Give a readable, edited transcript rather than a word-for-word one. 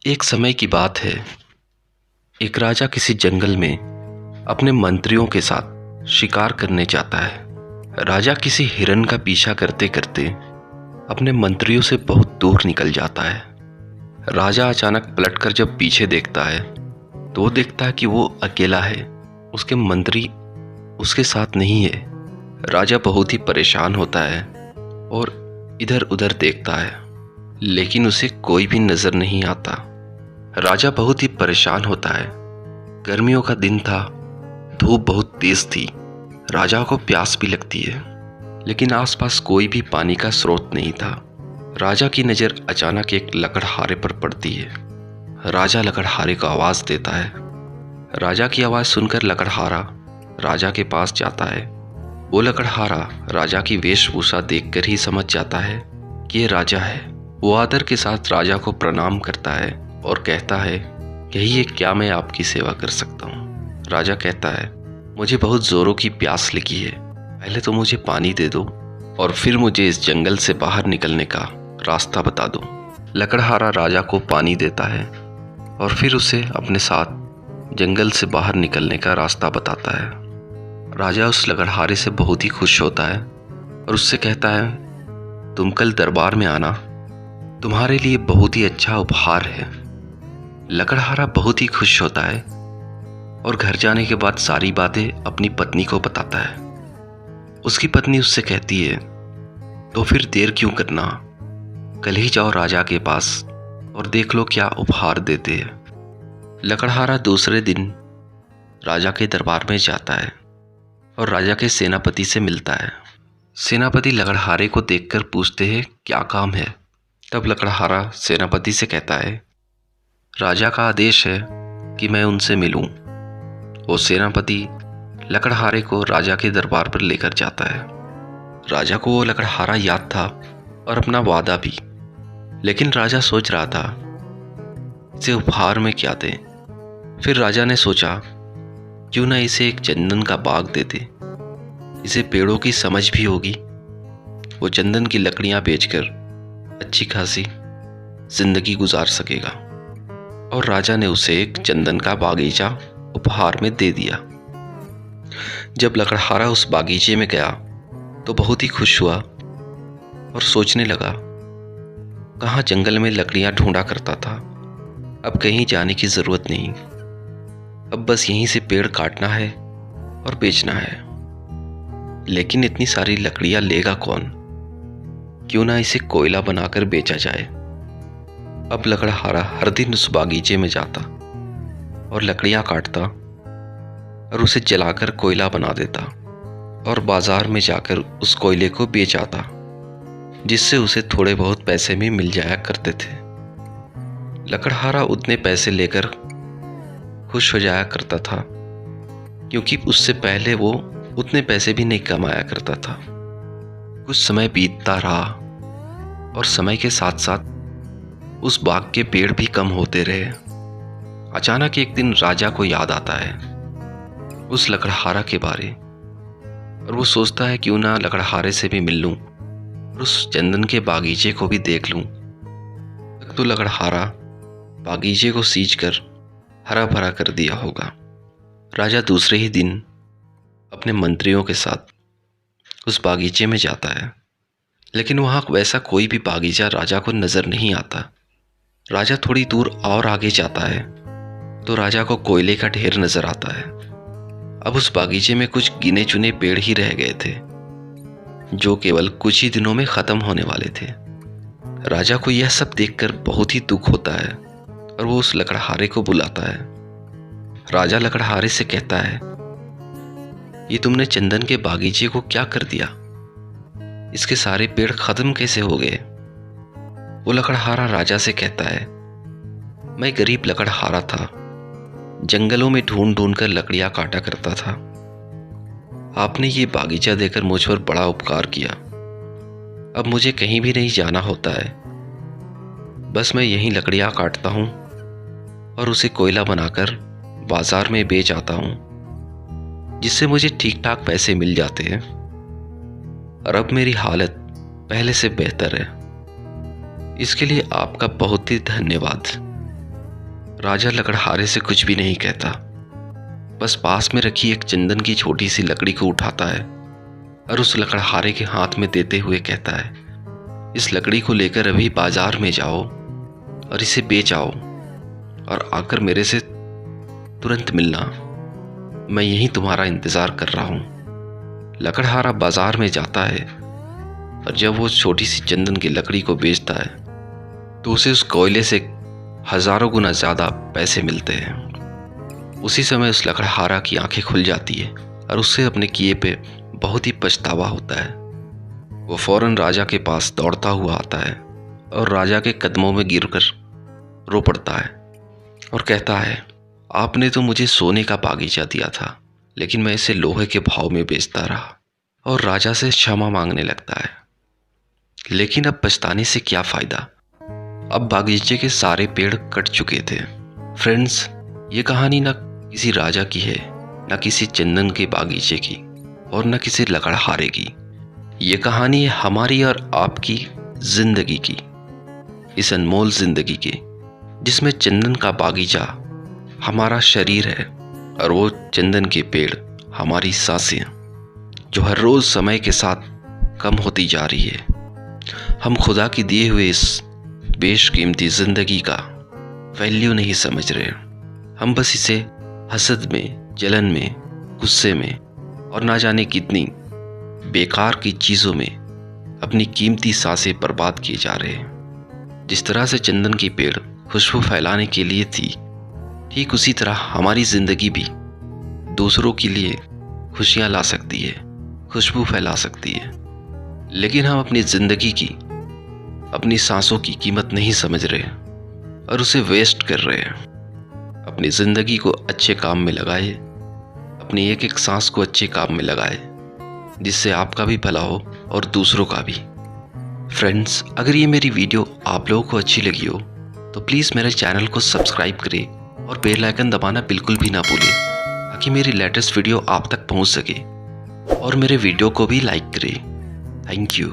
एक समय की बात है। एक राजा किसी जंगल में अपने मंत्रियों के साथ शिकार करने जाता है। राजा किसी हिरन का पीछा करते करते अपने मंत्रियों से बहुत दूर निकल जाता है। राजा अचानक पलटकर जब पीछे देखता है तो वो देखता है कि वो अकेला है, उसके मंत्री उसके साथ नहीं है। राजा बहुत ही परेशान होता है और इधर उधर देखता है, लेकिन उसे कोई भी नजर नहीं आता। राजा बहुत ही परेशान होता है। गर्मियों का दिन था, धूप बहुत तेज थी। राजा को प्यास भी लगती है, लेकिन आसपास कोई भी पानी का स्रोत नहीं था। राजा की नज़र अचानक एक लकड़हारे पर पड़ती है। राजा लकड़हारे को आवाज़ देता है। राजा की आवाज़ सुनकर लकड़हारा राजा के पास जाता है। वो लकड़हारा राजा की वेशभूषा देखकर ही समझ जाता है कि ये राजा है। वो आदर के साथ राजा को प्रणाम करता है और कहता है, कहिए क्या मैं आपकी सेवा कर सकता हूँ। राजा कहता है, मुझे बहुत ज़ोरों की प्यास लगी है, पहले तो मुझे पानी दे दो और फिर मुझे इस जंगल से बाहर निकलने का रास्ता बता दो। लकड़हारा राजा को पानी देता है और फिर उसे अपने साथ जंगल से बाहर निकलने का रास्ता बताता है। राजा उस लकड़हारे से बहुत ही खुश होता है और उससे कहता है, तुम कल दरबार में आना, तुम्हारे लिए बहुत ही अच्छा उपहार है। लकड़हारा बहुत ही खुश होता है और घर जाने के बाद सारी बातें अपनी पत्नी को बताता है। उसकी पत्नी उससे कहती है, तो फिर देर क्यों करना, कल ही जाओ राजा के पास और देख लो क्या उपहार देते हैं। लकड़हारा दूसरे दिन राजा के दरबार में जाता है और राजा के सेनापति से मिलता है। सेनापति लकड़हारे को देखकर पूछते हैं, क्या काम है। तब लकड़हारा सेनापति से कहता है, राजा का आदेश है कि मैं उनसे मिलूं। वो सेनापति लकड़हारे को राजा के दरबार पर लेकर जाता है। राजा को वो लकड़हारा याद था और अपना वादा भी, लेकिन राजा सोच रहा था इसे उपहार में क्या दें। फिर राजा ने सोचा, क्यों ना इसे एक चंदन का बाग दे दे, इसे पेड़ों की समझ भी होगी। वो चंदन की लकड़ियां बेचकर अच्छी खासी जिंदगी गुजार सकेगा। और राजा ने उसे एक चंदन का बागीचा उपहार में दे दिया। जब लकड़हारा उस बागीचे में गया तो बहुत ही खुश हुआ और सोचने लगा, कहाँ जंगल में लकड़ियां ढूंढा करता था, अब कहीं जाने की जरूरत नहीं, अब बस यहीं से पेड़ काटना है और बेचना है। लेकिन इतनी सारी लकड़ियां लेगा कौन, क्यों ना इसे कोयला बनाकर बेचा जाए। अब लकड़हारा हर दिन उस बागीचे में जाता और लकड़ियां काटता और उसे जलाकर कोयला बना देता और बाजार में जाकर उस कोयले को बेच आता, जिससे उसे थोड़े बहुत पैसे भी मिल जाया करते थे। लकड़हारा उतने पैसे लेकर खुश हो जाया करता था, क्योंकि उससे पहले वो उतने पैसे भी नहीं कमाया करता था। कुछ समय बीतता रहा और समय के साथ साथ उस बाग के पेड़ भी कम होते रहे। अचानक एक दिन राजा को याद आता है उस लकड़हारा के बारे, और वो सोचता है क्यों ना लकड़हारे से भी मिल लूं और उस चंदन के बागीचे को भी देख लूं। तो लकड़हारा बागीचे को सींच कर हरा भरा कर दिया होगा। राजा दूसरे ही दिन अपने मंत्रियों के साथ उस बागीचे में जाता है, लेकिन वहां वैसा कोई भी बागीचा राजा को नजर नहीं आता। राजा थोड़ी दूर और आगे जाता है तो राजा को कोयले का ढेर नजर आता है। अब उस बागीचे में कुछ गिने चुने पेड़ ही रह गए थे, जो केवल कुछ ही दिनों में खत्म होने वाले थे। राजा को यह सब देखकर बहुत ही दुख होता है और वो उस लकड़हारे को बुलाता है। राजा लकड़हारे से कहता है, ये तुमने चंदन के बागीचे को क्या कर दिया, इसके सारे पेड़ खत्म कैसे हो गए। वो लकड़हारा राजा से कहता है, मैं गरीब लकड़हारा था, जंगलों में ढूंढ ढूंढ कर लकड़ियां काटा करता था। आपने ये बागीचा देकर मुझ पर बड़ा उपकार किया। अब मुझे कहीं भी नहीं जाना होता है, बस मैं यहीं लकड़ियां काटता हूँ और उसे कोयला बनाकर बाजार में बेच आता हूँ, जिससे मुझे ठीक ठाक पैसे मिल जाते हैं। और अब मेरी हालत पहले से बेहतर है। इसके लिए आपका बहुत ही धन्यवाद। राजा लकड़हारे से कुछ भी नहीं कहता, बस पास में रखी एक चंदन की छोटी सी लकड़ी को उठाता है और उस लकड़हारे के हाथ में देते हुए कहता है, इस लकड़ी को लेकर अभी बाजार में जाओ और इसे बेच आओ और आकर मेरे से तुरंत मिलना, मैं यहीं तुम्हारा इंतज़ार कर रहा हूँ। लकड़हारा बाजार में जाता है और जब वो छोटी सी चंदन की लकड़ी को बेचता है तो उसे उस कोयले से हजारों गुना ज़्यादा पैसे मिलते हैं। उसी समय उस लकड़हारा की आंखें खुल जाती है और उससे अपने किए पे बहुत ही पछतावा होता है। वो फौरन राजा के पास दौड़ता हुआ आता है और राजा के कदमों में गिरकर रो पड़ता है और कहता है, आपने तो मुझे सोने का बागीचा दिया था, लेकिन मैं इसे लोहे के भाव में बेचता रहा। और राजा से क्षमा मांगने लगता है। लेकिन अब पछताने से क्या फ़ायदा, अब बागीचे के सारे पेड़ कट चुके थे। फ्रेंड्स, ये कहानी न किसी राजा की है, न किसी चंदन के बागीचे की और न किसी लकड़हारे की। ये कहानी है हमारी और आपकी जिंदगी की, इस अनमोल जिंदगी की, जिसमें चंदन का बागीचा हमारा शरीर है और वो चंदन के पेड़ हमारी सांसें, जो हर रोज समय के साथ कम होती जा रही है। हम खुदा की दिए हुए इस बेशकीमती जिंदगी का वैल्यू नहीं समझ रहे। हम बस इसे हसद में, जलन में, गुस्से में और ना जाने कितनी बेकार की चीज़ों में अपनी कीमती सांसें बर्बाद किए जा रहे हैं। जिस तरह से चंदन की पेड़ खुशबू फैलाने के लिए थी, ठीक उसी तरह हमारी ज़िंदगी भी दूसरों के लिए खुशियाँ ला सकती है, खुशबू फैला सकती है। लेकिन हम अपनी ज़िंदगी की, अपनी सांसों की कीमत नहीं समझ रहे और उसे वेस्ट कर रहे हैं। अपनी ज़िंदगी को अच्छे काम में लगाए, अपनी एक एक सांस को अच्छे काम में लगाए, जिससे आपका भी भला हो और दूसरों का भी। फ्रेंड्स, अगर ये मेरी वीडियो आप लोगों को अच्छी लगी हो तो प्लीज़ मेरे चैनल को सब्सक्राइब करें और बेल आइकन दबाना बिल्कुल भी ना भूलें, ताकि मेरी लेटेस्ट वीडियो आप तक पहुंच सके, और मेरे वीडियो को भी लाइक करें। Thank you.